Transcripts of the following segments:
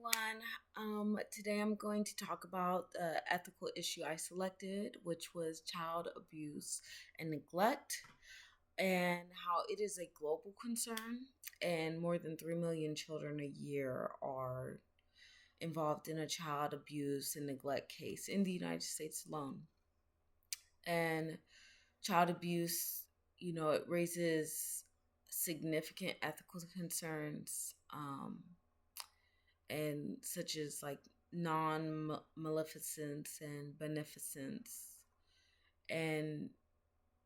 everyone. Today I'm going to talk about the ethical issue I selected, which was child abuse and neglect, and how it is a global concern, and more than 3 million children a year are involved in a child abuse and neglect case in the United States alone. And child abuse, it raises significant ethical concerns. And such as like non maleficence and beneficence. And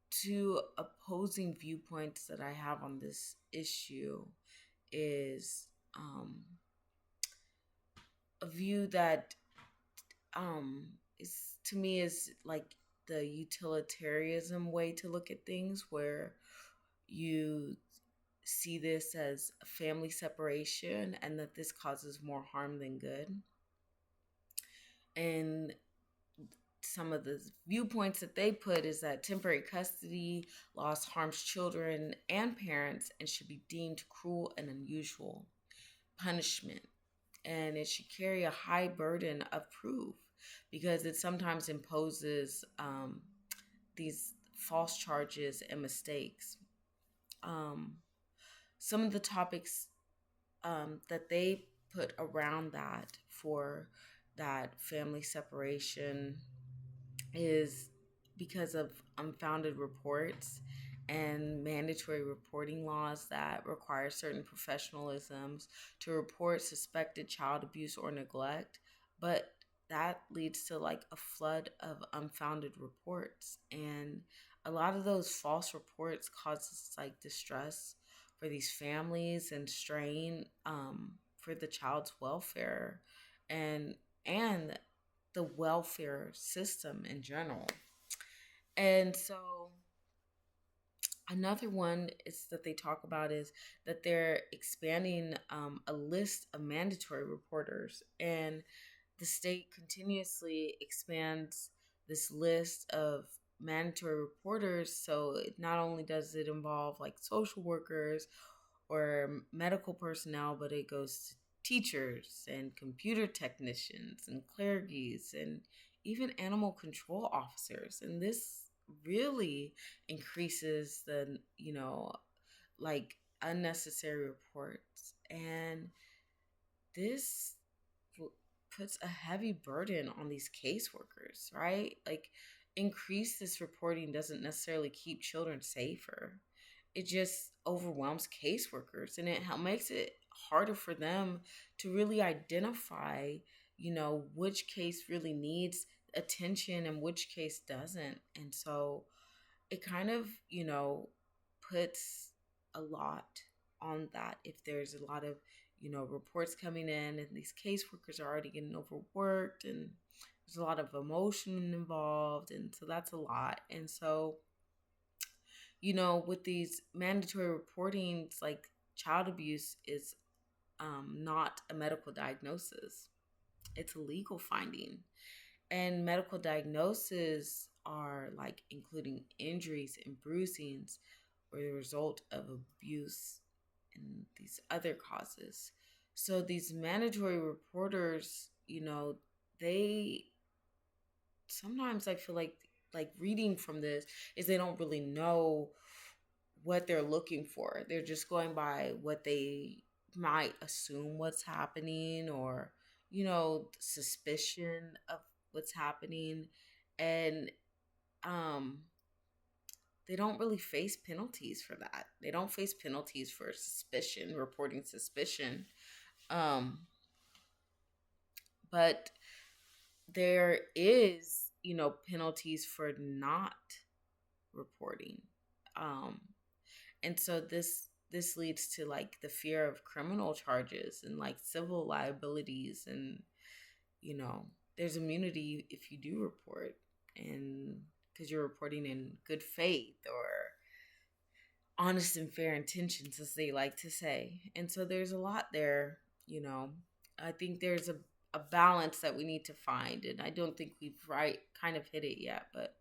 two opposing viewpoints that I have on this issue is a view that is to me is like the utilitarianism way to look at things, where you see this as a family separation and that this causes more harm than good. And some of the viewpoints that they put is that temporary custody loss harms children and parents and should be deemed cruel and unusual punishment. And it should carry a high burden of proof because it sometimes imposes these false charges and mistakes. Um, some of the topics that they put around that for that family separation is because of unfounded reports and mandatory reporting laws that require certain professionalisms to report suspected child abuse or neglect. But that leads to like a flood of unfounded reports. And a lot of those false reports causes like distress for these families and strain for the child's welfare and and the welfare system in general. And so another one is that they talk about is that they're expanding a list of mandatory reporters, and the state continuously expands this list of mandatory reporters. So it not only does it involve like social workers or medical personnel, but it goes to teachers and computer technicians and clergies and even animal control officers. And this really increases the, like unnecessary reports. And this puts a heavy burden on these caseworkers, right? Like, increase this reporting doesn't necessarily keep children safer. It just overwhelms caseworkers and it makes it harder for them to really identify, which case really needs attention and which case doesn't. And so it kind of, puts a lot on that. If there's a lot of, reports coming in and these caseworkers are already getting overworked and there's a lot of emotion involved. And so that's a lot. And so, with these mandatory reportings, like child abuse is not a medical diagnosis, it's a legal finding. And medical diagnoses are like including injuries and bruisings or the result of abuse and these other causes. So these mandatory reporters, they sometimes I feel like reading from this is they don't really know what they're looking for. They're just going by what they might assume what's happening, or suspicion of what's happening. And um they don't really face penalties for that. They don't face penalties for suspicion, reporting suspicion. Um but there is, penalties for not reporting. Um and so this leads to like the fear of criminal charges and like civil liabilities. And you know there's immunity if you do report, and because you're reporting in good faith or honest and fair intentions, as they like to say. And so there's a lot there. I think there's a balance that we need to find, and I don't think we've kind of hit it yet, but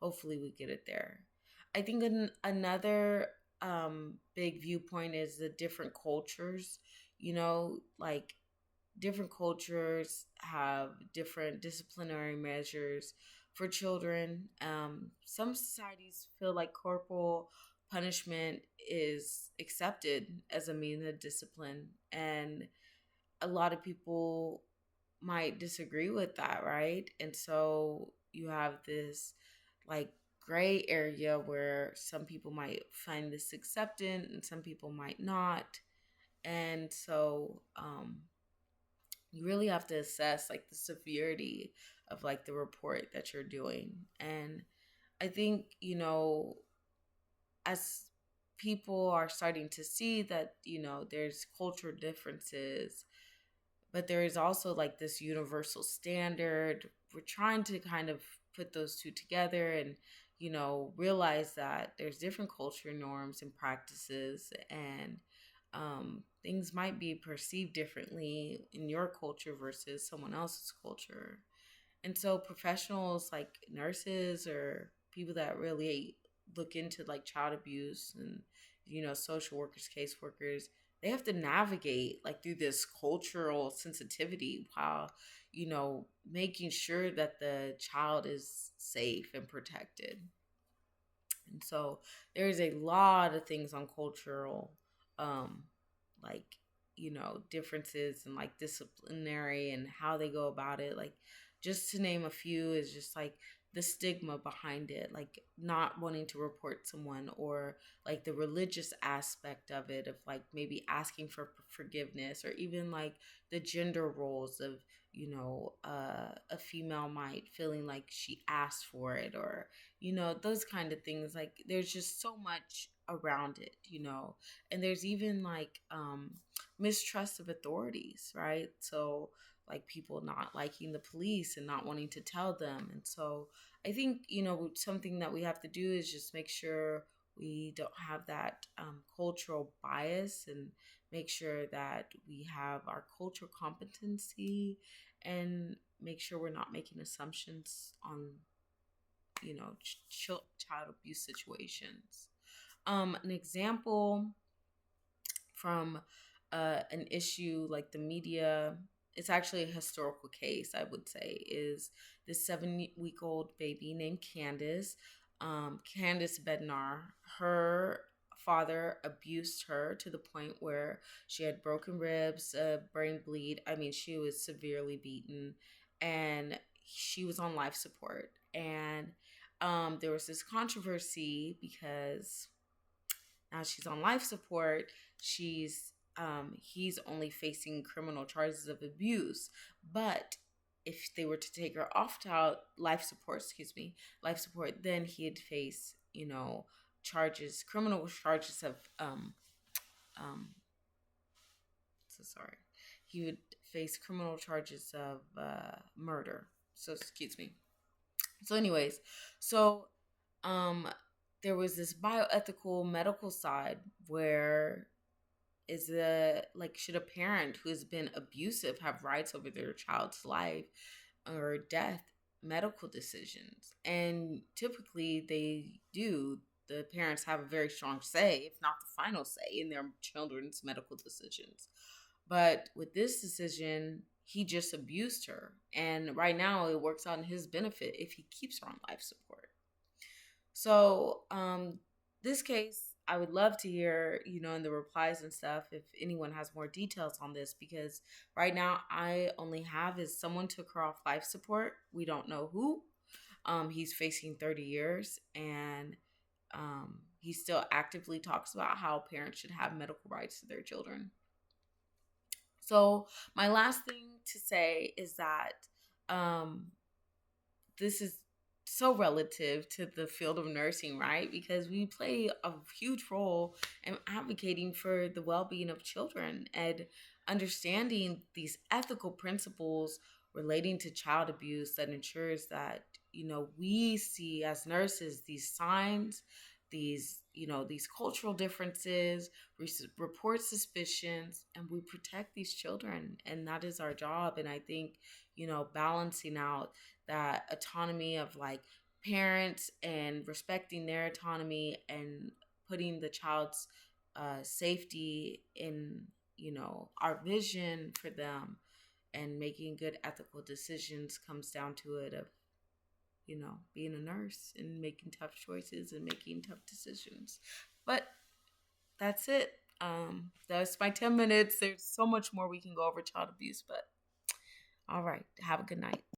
hopefully we get it there. I think another big viewpoint is the different cultures, like different cultures have different disciplinary measures for children. Some societies feel like corporal punishment is accepted as a means of discipline, and a lot of people might disagree with that, right? And so you have this like gray area where some people might find this acceptant and some people might not. And so you really have to assess like the severity of like the report that you're doing. And I think, as people are starting to see that, there's cultural differences, but there is also like this universal standard. We're trying to kind of put those two together and, realize that there's different culture norms and practices, and things might be perceived differently in your culture versus someone else's culture. And so professionals like nurses or people that really look into like child abuse and, social workers, caseworkers, they have to navigate like through this cultural sensitivity while, making sure that the child is safe and protected. And so there's a lot of things on cultural, um, like, differences and like disciplinary and how they go about it. Like, just to name a few is just like the stigma behind it, like not wanting to report someone, or like the religious aspect of it, of like maybe asking for forgiveness, or even like the gender roles of, a female might feeling like she asked for it, or those kind of things. Like there's just so much around it, and there's even like mistrust of authorities, right? So like people not liking the police and not wanting to tell them. And so I think, something that we have to do is just make sure we don't have that cultural bias, and make sure that we have our cultural competency, and make sure we're not making assumptions on, child abuse situations. An example from an issue like the media, it's actually a historical case, I would say, is this 7-week old baby named Candace. Candace Bednar, her father abused her to the point where she had broken ribs, brain bleed. I mean, she was severely beaten, and she was on life support. And there was this controversy because now she's on life support. He's only facing criminal charges of abuse, but if they were to take her off to life support, then he'd face, criminal charges of um so sorry, he would face criminal charges of murder. So excuse me. So, anyways, so um, there was this bioethical medical side where is the like, should a parent who has been abusive have rights over their child's life or death? Medical decisions, and typically they do. The parents have a very strong say, if not the final say, in their children's medical decisions. But with this decision, he just abused her. And right now, it works out in his benefit if he keeps her on life support. So, this case, I would love to hear, in the replies and stuff, if anyone has more details on this, because right now I only have is someone took her off life support. We don't know who. He's facing 30 years, and he still actively talks about how parents should have medical rights to their children. So my last thing to say is that um, this is so relative to the field of nursing, right? Because we play a huge role in advocating for the well-being of children and understanding these ethical principles relating to child abuse that ensures that, we see as nurses these signs, these cultural differences, report suspicions, and we protect these children. And that is our job. And I think, balancing out that autonomy of like parents and respecting their autonomy, and putting the child's safety in, our vision for them, and making good ethical decisions comes down to it of, being a nurse and making tough choices and making tough decisions. But that's it. That's my 10 minutes. There's so much more we can go over child abuse, but all right. Have a good night.